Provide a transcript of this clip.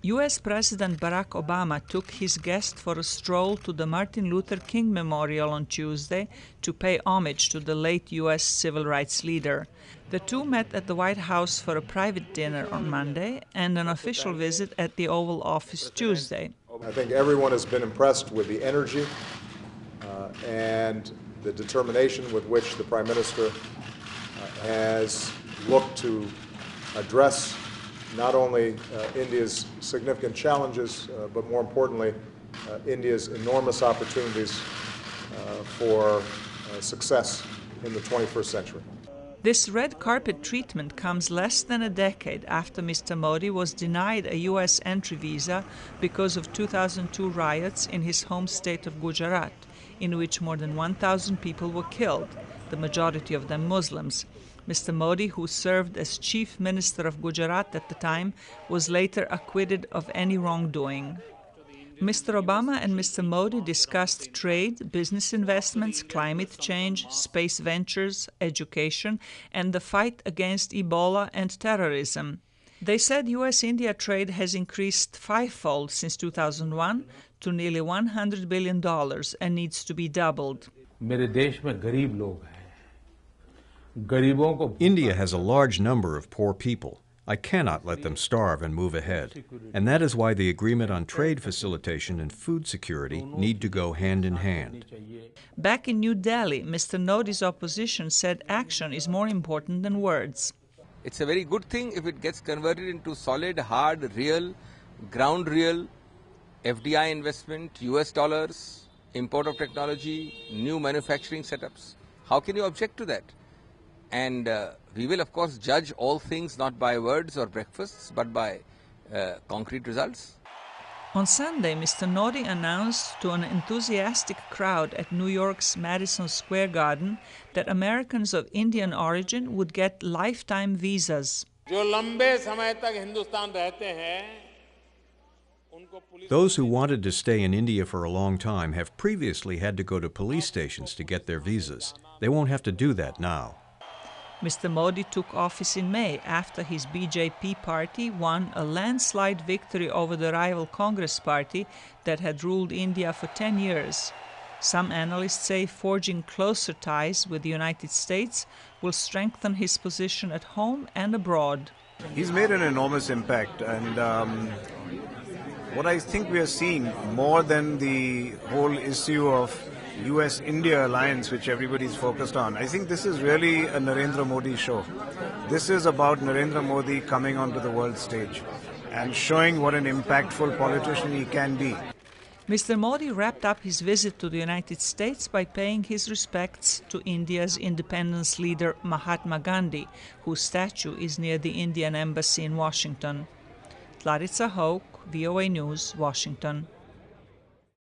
U.S. President Barack Obama took his guest for a stroll to the Martin Luther King Memorial on Tuesday to pay homage to the late U.S. civil rights leader. The two met at the White House for a private dinner on Monday and an official visit at the Oval Office Tuesday. I think everyone has been impressed with the energy and the determination with which the Prime Minister has looked to address not only India's significant challenges, but more importantly, India's enormous opportunities for success in the 21st century. This red carpet treatment comes less than a decade after Mr. Modi was denied a U.S. entry visa because of 2002 riots in his home state of Gujarat, in which more than 1,000 people were killed, the majority of them Muslims. Mr. Modi, who served as Chief Minister of Gujarat at the time, was later acquitted of any wrongdoing. Mr. Obama and Mr. Modi discussed trade, business investments, climate change, space ventures, education, and the fight against Ebola and terrorism. They said U.S.-India trade has increased fivefold since 2001 to nearly $100 billion and needs to be doubled. India has a large number of poor people. I cannot let them starve and move ahead. And that is why the agreement on trade facilitation and food security need to go hand in hand. Back in New Delhi, Mr. Modi's opposition said action is more important than words. It's a very good thing if it gets converted into solid, hard, real, ground real, FDI investment, US dollars, import of technology, new manufacturing setups. How can you object to that? And we will, of course, judge all things not by words or breakfasts, but by concrete results. On Sunday, Mr. Modi announced to an enthusiastic crowd at New York's Madison Square Garden that Americans of Indian origin would get lifetime visas. Those who wanted to stay in India for a long time have previously had to go to police stations to get their visas. They won't have to do that now. Mr. Modi took office in May after his BJP party won a landslide victory over the rival Congress party that had ruled India for 10 years. Some analysts say forging closer ties with the United States will strengthen his position at home and abroad. He's made an enormous impact, and what I think we are seeing more than the whole issue of US-India alliance, which everybody's focused on. I think this is really a Narendra Modi show. This is about Narendra Modi coming onto the world stage and showing what an impactful politician he can be. Mr. Modi wrapped up his visit to the United States by paying his respects to India's independence leader Mahatma Gandhi, whose statue is near the Indian Embassy in Washington. Zlatica Hoke, VOA News, Washington.